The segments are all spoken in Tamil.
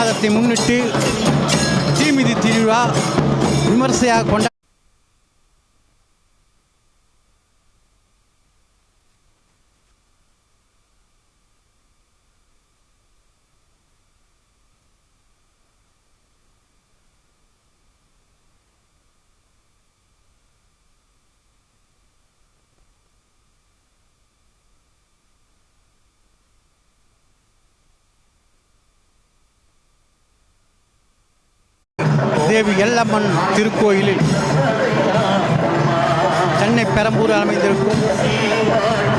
மாதத்தை முன்னிட்டு தீமிதி திருவிழா விமர்சையாக கொண்ட தேவி எல்லம்மன் திருக்கோயிலில் சென்னை பெரம்பூர் அமைந்திருக்கும்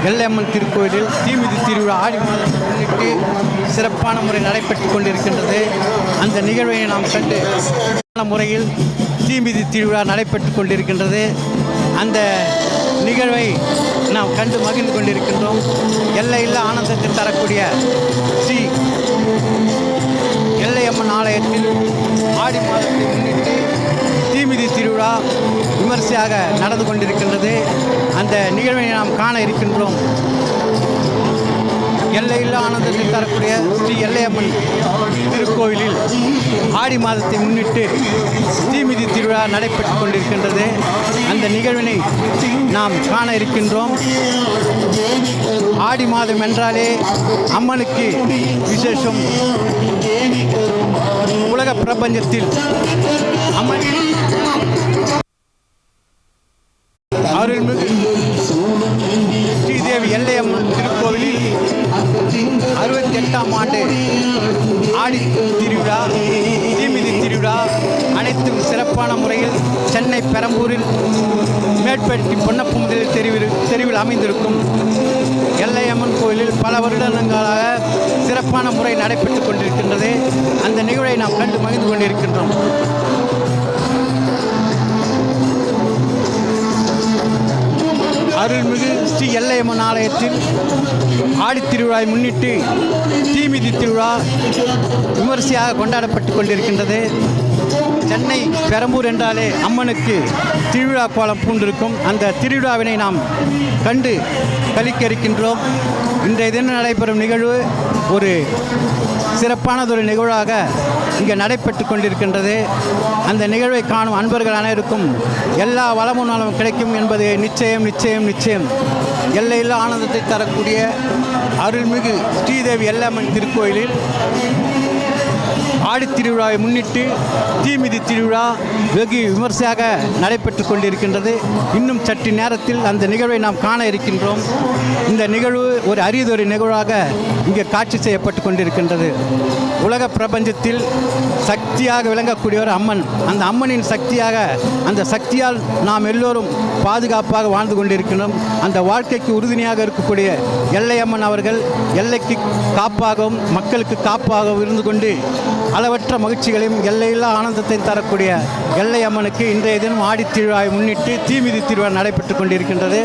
எல்லம்மன் திருக்கோயிலில் தீமிதி திருவிழா ஆடி மாதத்தை முன்னிட்டு சிறப்பான முறை நடைபெற்றுக் கொண்டிருக்கின்றது. அந்த நிகழ்வை நாம் கண்டு முறையில் தீமிதி திருவிழா நடைபெற்றுக் கொண்டிருக்கின்றது. அந்த நிகழ்வை நாம் கண்டு மகிழ்ந்து கொண்டிருக்கின்றோம். எல்லையில்லா ஆனந்தத்தை தரக்கூடிய ஸ்ரீ எல்லையம்மன் ஆலயத்தில் ஆடி மாதத்தை முன்னிட்டு தீமிதி திருவிழா விமர்சையாக நடந்து கொண்டிருக்கின்றது. அந்த நிகழ்வை நாம் காண இருக்கின்றோம். எல்லையில்லா ஆனந்தத்தை தரக்கூடிய ஸ்ரீ எல்லையம்மன் திருக்கோயிலில் ஆடி மாதத்தை முன்னிட்டு தீமிதி திருவிழா நடைபெற்றுக் கொண்டிருக்கின்றது. அந்த நிகழ்வினை நாம் காண இருக்கின்றோம். ஆடி மாதம் என்றாலே அம்மனுக்கு விசேஷம். உலக பிரபஞ்சத்தில் அம்மன் அருள்மிகு ஸ்ரீதேவி எல்லையம்மன் திருக்கோவிலில் 68ஆம் ஆண்டு ஆடி திருவிழா தீமிதி திருவிழா அனைத்தும் சிறப்பான முறையில் சென்னை பெரம்பூரில் மேற்பட்டி பொன்னப்பமுதலில் தெருவில் அமைந்திருக்கும் எல்லையம்மன் கோயிலில் பல வருடங்களாக சிறப்பான முறை நடைபெற்றுக் கொண்டிருக்கின்றது. அந்த நிகழ்வை நாம் கண்டு மகிழ்ந்து கொண்டிருக்கின்றோம். அருள்மிகு ஸ்ரீ எல்லையம்மன் ஆலயத்தில் ஆடித்திருவிழாவை முன்னிட்டு தீமிதி திருவிழா விமர்சையாக கொண்டாடப்பட்டு கொண்டிருக்கின்றது. சென்னை பெரம்பூர் என்றாலே அம்மனுக்கு திருவிழா கோலம் பூண்டிருக்கும். அந்த திருவிழாவினை நாம் கண்டு கழிக்க இருக்கின்றோம். இன்றைய தினம் நடைபெறும் நிகழ்வு ஒரு சிறப்பானதொரு நிகழ்வாக இங்கே நடைபெற்று கொண்டிருக்கின்றது. அந்த நிகழ்வை காணும் அன்பர்கள் அனைவருக்கும் எல்லா வளமும் நலமும் கிடைக்கும் என்பது நிச்சயம் நிச்சயம் நிச்சயம். எல்லையில்லா ஆனந்தத்தை தரக்கூடிய அருள்மிகு ஸ்ரீதேவி எல்லம்மன் திருக்கோயிலில் ஆடித்திருவிழாவை முன்னிட்டு தீமிதி திருவிழா வெகு விமர்சையாக நடைபெற்று கொண்டிருக்கின்றது. இன்னும் சற்று நேரத்தில் அந்த நிகழ்வை நாம் காண இருக்கின்றோம். இந்த நிகழ்வு ஒரு அரியதொரு நிகழ்வாக இங்கே காட்சி செய்யப்பட்டு கொண்டிருக்கின்றது. உலக பிரபஞ்சத்தில் சக்தியாக விளங்கக்கூடியவர் அம்மன். அந்த அம்மனின் சக்தியாக, அந்த சக்தியால் நாம் எல்லோரும் பாதுகாப்பாக வாழ்ந்து கொண்டிருக்கின்றோம். அந்த வாழ்க்கைக்கு உறுதுணையாக இருக்கக்கூடிய எல்லையம்மன் அவர்கள் எல்லைக்கு காப்பாகவும் மக்களுக்கு காப்பாகவும் இருந்து கொண்டு அளவற்ற மகிழ்ச்சிகளையும் எல்லையில்லா ஆனந்தத்தை தரக்கூடிய எல்லையம்மனுக்கு இன்றைய தினம் ஆடித்திருவிழாவை முன்னிட்டு தீமிதி திருவிழா நடைபெற்றுக் கொண்டிருக்கின்றது.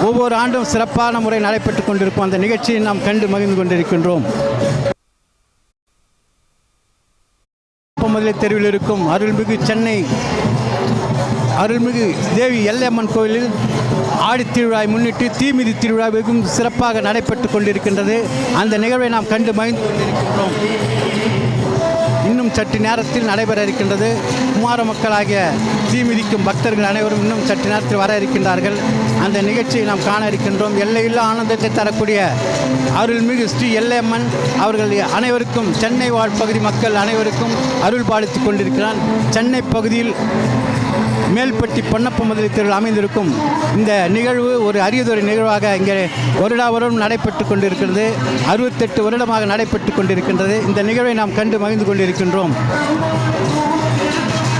ஒவ்வொரு ஆண்டும் சிறப்பான முறை நடைபெற்றுக் கொண்டிருக்கும். அந்த நிகழ்ச்சியை நாம் கண்டு மகிழ்ந்து கொண்டிருக்கின்றோம். முதலில் தெருவில் இருக்கும் அருள்மிகு சென்னை அருள்மிகு தேவி எல்லையம்மன் கோயிலில் ஆடித்திருவிழாவை முன்னிட்டு தீமிதி திருவிழா வெகும் சிறப்பாக நடைபெற்றுக் கொண்டிருக்கின்றது. அந்த நிகழ்வை நாம் கண்டு மகிழ்ந்து கொண்டிருக்கின்றோம். இன்னும் சற்று நேரத்தில் நடைபெற இருக்கின்றது. குமார மக்களாகிய தீமிதிக்கும் பக்தர்கள் அனைவரும் இன்னும் சற்று நேரத்தில் வர இருக்கின்றார்கள். அந்த நிகழ்ச்சியை நாம் காண இருக்கின்றோம். எல்லையில்லா ஆனந்தத்தை தரக்கூடிய அருள்மிகு ஸ்ரீ எல்லையம்மன் அவர்கள் அனைவருக்கும், சென்னை வாழ் பகுதி மக்கள் அனைவருக்கும் அருள் பாலித்துக் கொண்டிருக்கிறான். சென்னை பகுதியில் மேல்பட்டி பொன்னப்பமுதலி தெருவில் அமைந்திருக்கும் இந்த நிகழ்வு ஒரு அரியதொரு நிகழ்வாக இங்கே வருடம் நடைபெற்று கொண்டிருக்கிறது. 68 வருடமாக நடைபெற்று கொண்டிருக்கின்றது. இந்த நிகழ்வை நாம் கண்டு மகிழ்ந்து கொண்டிருக்கின்றோம்.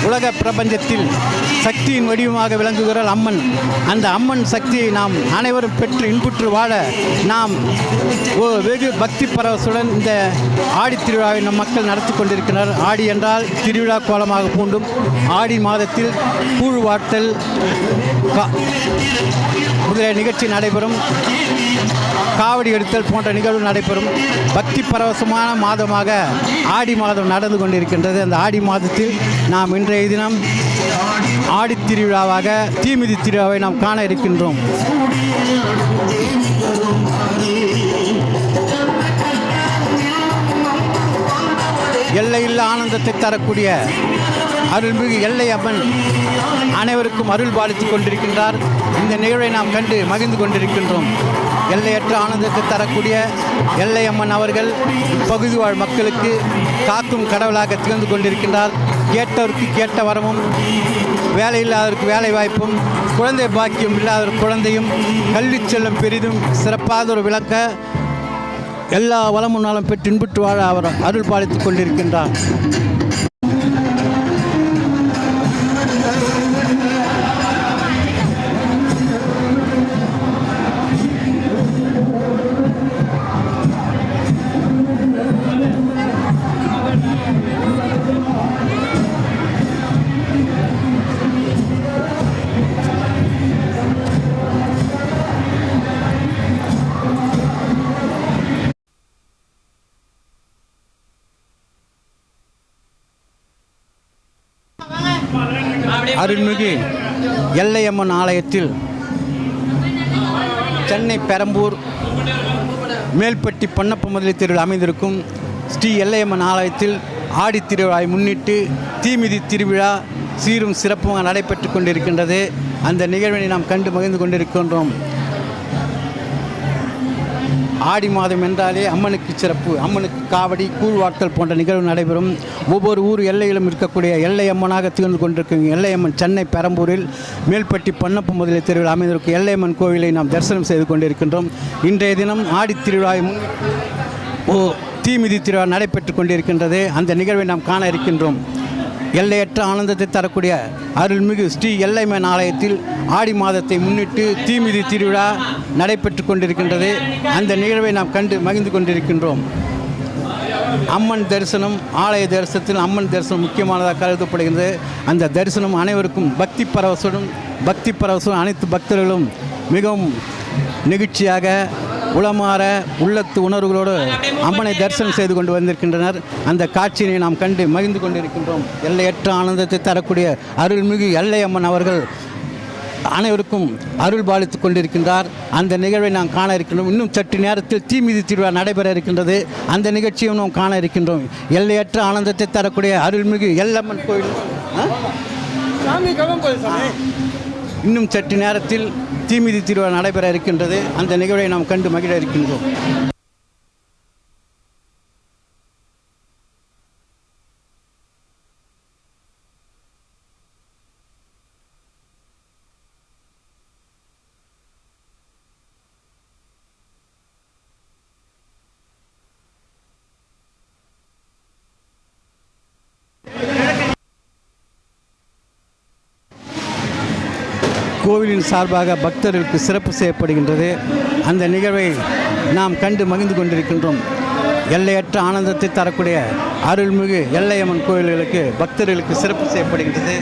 உலக பிரபஞ்சத்தில் சக்தியின் வடிவமாக விளங்குகிறார் அம்மன். அந்த அம்மன் சக்தியை நாம் அனைவரும் பெற்று இன்புற்று வாழ நாம் வெகு பக்தி பரவசுடன் இந்த ஆடி திருவிழாவை நம் மக்கள் நடத்தி கொண்டிருக்கிறார். ஆடி என்றால் திருவிழா கோலமாக பூண்டும் ஆடி மாதத்தில் கூழ் வாட்டல் முதலிய நிகழ்ச்சி நடைபெறும். காவடி எடுத்தல் போன்ற நிகழ்வு நடைபெறும். பக்தி பரவசமான மாதமாக ஆடி மாதம் நடந்து கொண்டிருக்கின்றது. அந்த ஆடி மாதத்தில் நாம் இன்றைய தினம் ஆடி திருவிழாவாக தீமிதி திருவிழாவை நாம் காண இருக்கின்றோம். எல்லையில்லா ஆனந்தத்தை தரக்கூடிய அருள்மிகு எல்லை அம்மன் அனைவருக்கும் அருள் பாலித்துக் கொண்டிருக்கின்றார். இந்த நிகழ்வை நாம் கண்டு மகிழ்ந்து கொண்டிருக்கின்றோம். எல்லையற்ற ஆனந்தத்தை தரக்கூடிய எல்லை அம்மன் அவர்கள் பகுதி வாழ் மக்களுக்கு காக்கும் கடவுளாக திகழ்ந்து கொண்டிருக்கின்றார். கேட்டவருக்கு கேட்ட வரமும், வேலை இல்லாதவருக்கு வேலை வாய்ப்பும், குழந்தை பாக்கியம் இல்லாதவர் குழந்தையும், கல்வி செல்லும் பெரிதும் சிறப்பாக ஒரு விளக்க எல்லா வளமும் நலம் பெற்று இன்புற்று வாழ அவர் அருள் பாலித்துக் கொண்டிருக்கின்றார். அருள்மிகு எல்லையம்மன் ஆலயத்தில் சென்னை பெரம்பூர் மேல்பட்டி பொன்னப்ப முதலி தெருவில் அமைந்திருக்கும் ஸ்ரீ எல்லையம்மன் ஆலயத்தில் ஆடி திருவிழாவை முன்னிட்டு தீமிதி திருவிழா சீரும் சிறப்புமாக நடைபெற்று கொண்டிருக்கின்றது. அந்த நிகழ்வினை நாம் கண்டு மகிழ்ந்து கொண்டிருக்கின்றோம். ஆடி மாதம் என்றாலே அம்மனுக்கு சிறப்பு. அம்மனுக்கு காவடி, கூழ்வாட்டல் போன்ற நிகழ்வு நடைபெறும். ஒவ்வொரு ஊர் எல்லையிலும் இருக்கக்கூடிய எல்லை அம்மனாக திகழ்ந்து கொண்டிருக்கும் எல்லையம்மன் சென்னை பெரம்பூரில் மேல்பட்டி பொன்னப்ப முதலி தெருவில் அமைந்திருக்கும் எல்லையம்மன் கோவிலை நாம் தரிசனம் செய்து கொண்டிருக்கின்றோம். இன்றைய தினம் ஆடி திருவிழாவை தீமிதி திருவிழா நடைபெற்று கொண்டிருக்கின்றது. அந்த நிகழ்வை நாம் காண இருக்கின்றோம். எல்லையற்ற ஆனந்தத்தை தரக்கூடிய அருள்மிகு ஸ்ரீ எல்லையம்மன் ஆலயத்தில் ஆடி மாதத்தை முன்னிட்டு தீமிதி திருவிழா நடைபெற்று கொண்டிருக்கின்றது. அந்த நிகழ்வை நாம் கண்டு மகிழ்ந்து கொண்டிருக்கின்றோம். அம்மன் தரிசனம், ஆலய தரிசனத்தில் அம்மன் தரிசனம் முக்கியமானதாக கருதப்படுகிறது. அந்த தரிசனம் அனைவருக்கும் பக்தி பரவசம் அனைத்து பக்தர்களும் மிகவும் நெகிழ்ச்சியாக உளமாற உள்ளத்து உணர்வுகளோடு அம்மனை தரிசனம் செய்து கொண்டு வந்திருக்கின்றனர். அந்த காட்சியினை நாம் கண்டு மகிழ்ந்து கொண்டிருக்கின்றோம். எல்லையற்ற ஆனந்தத்தை தரக்கூடிய அருள்மிகு எல்லை அம்மன் அவர்கள் அனைவருக்கும் அருள் பாலித்துக் கொண்டிருக்கின்றார். அந்த நிகழ்வை நாம் காண இருக்கின்றோம். இன்னும் சற்று நேரத்தில் தீமிதி திருவிழா நடைபெற இருக்கின்றது. அந்த நிகழ்ச்சியும் நாம் காண இருக்கின்றோம். எல்லையற்ற ஆனந்தத்தை தரக்கூடிய அருள்மிகு எல்லம்மன் கோயில் இன்னும் சற்று நேரத்தில் தீமிதி திருவிழா நடைபெற இருக்கின்றது. அந்த நிகழ்வை நாம் கண்டு மகிழ இருக்கின்றோம். கோவிலின் சார்பாக பக்தர்களுக்கு சிறப்பு செய்யப்படுகின்றது. அந்த நிகழ்வை நாம் கண்டு மகிழ்ந்து கொண்டிருக்கின்றோம். எல்லையற்ற ஆனந்தத்தை தரக்கூடிய அருள்மிகு எல்லையம்மன் கோவில்களுக்கு பக்தர்களுக்கு சிறப்பு செய்யப்படுகின்றது.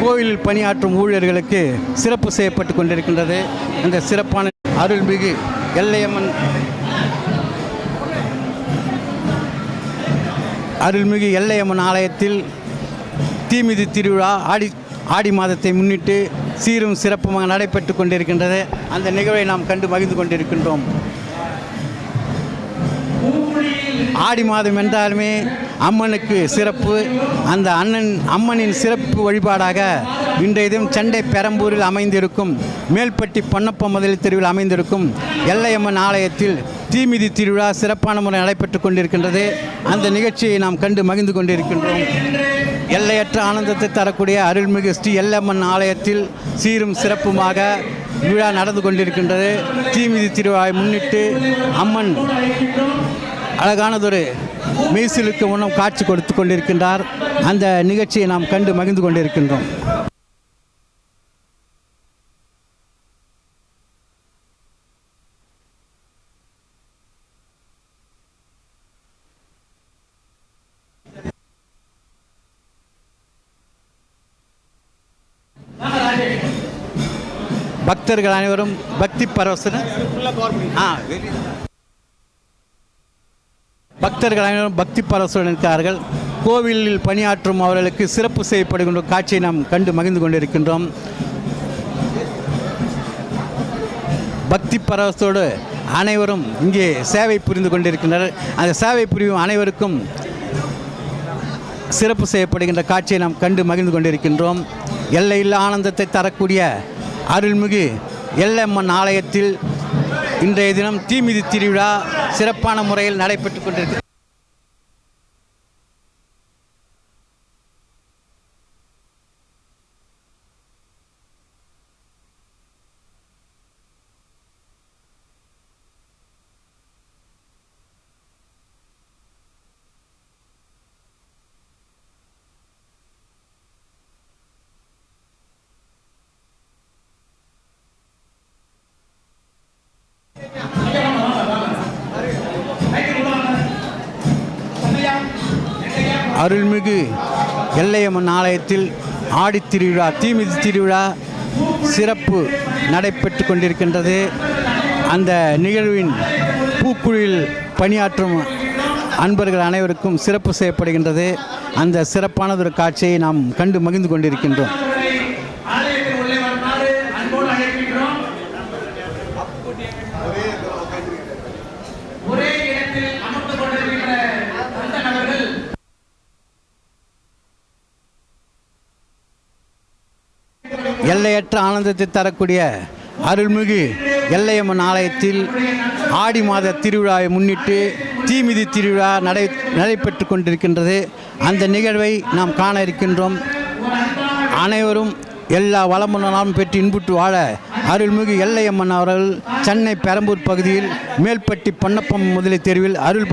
கோவிலில் பணியாற்றும் ஊழியர்களுக்கு சிறப்பு செய்யப்பட்டு கொண்டிருக்கின்றது. அந்த சிறப்பான அருள்மிகு எல்லையம்மன் ஆலயத்தில் தீமிதி திருவிழா ஆடி மாதத்தை முன்னிட்டு சீரும் சிறப்புமாக நடைபெற்று கொண்டிருக்கின்றது. அந்த நிகழ்வை நாம் கண்டு மகிழ்ந்து கொண்டிருக்கின்றோம். ஆடி மாதம் என்றாலுமே அம்மனுக்கு சிறப்பு. அந்த அம்மனின் சிறப்பு வழிபாடாக இன்றைய தினம் சென்னை பெரம்பூரில் அமைந்திருக்கும் மேல்பட்டி பொன்னப்ப முதலி தெருவில் அமைந்திருக்கும் எல்லையம்மன் ஆலயத்தில் தீமிதி திருவிழா சிறப்பான முறை நடைபெற்று கொண்டிருக்கின்றது. அந்த நிகழ்ச்சியை நாம் கண்டு மகிழ்ந்து கொண்டிருக்கின்றோம். எல்லையற்ற ஆனந்தத்தை தரக்கூடிய அருள்மிகு ஸ்ரீ எல்லம்மன் ஆலயத்தில் சீரும் சிறப்புமாக விழா நடந்து கொண்டிருக்கின்றது. தீமிதி திருவிழாவை முன்னிட்டு அம்மன் அழகானதொரு மெய்சிலுக்கு முன்னம் காட்சி கொடுத்து கொண்டிருக்கின்றார். அந்த நிகழ்ச்சியை நாம் கண்டு மகிழ்ந்து கொண்டிருக்கின்றோம். பக்தர்கள் அனைவரும் பக்தி பரவசுடன் இருக்கிறார்கள். கோவிலில் பணியாற்றும் அவர்களுக்கு சிறப்பு செய்யப்படுகின்ற காட்சியை நாம் கண்டு மகிழ்ந்து கொண்டிருக்கின்றோம். பக்தி பரவசத்தோடு அனைவரும் இங்கே சேவை புரிந்து கொண்டிருக்கின்றனர். அந்த சேவை புரியும் அனைவருக்கும் சிறப்பு செய்யப்படுகின்ற காட்சியை நாம் கண்டு மகிழ்ந்து கொண்டிருக்கின்றோம். எல்லையில்லா ஆனந்தத்தை தரக்கூடிய அருள்மிகு எல்லையம்மன் ஆலயத்தில் இன்றைய தினம் தீமிதி திருவிழா சிறப்பான முறையில் நடைபெற்று கொண்டிருக்கிறது. அருள்மிகு எல்லையம்மன் ஆலயத்தில் ஆடித்திருவிழா தீமிதி திருவிழா சிறப்பு நடைபெற்று கொண்டிருக்கின்றது. அந்த நிகழ்வின் பூக்குழியில் பணியாற்றும் அன்பர்கள் அனைவருக்கும் சிறப்பு செய்யப்படுகின்றது. அந்த சிறப்பானதொரு காட்சியை நாம் கண்டு மகிழ்ந்து கொண்டிருக்கின்றோம். எல்லையற்ற ஆனந்தத்தை தரக்கூடிய அருள்மிகு எல்லையம்மன் ஆலயத்தில் ஆடி மாத திருவிழாவை முன்னிட்டு தீமிதி திருவிழா நடைபெற்று கொண்டிருக்கின்றது. அந்த நிகழ்வை நாம் காண இருக்கின்றோம். அனைவரும் எல்லா வளமும் பெற்று இன்புற்று வாழ அருள்மிகு எல்லையம்மன் அவர்கள் சென்னை பெரம்பூர் பகுதியில் மேல்பட்டி பொன்னப்பம் முதலி தெருவில் அருள்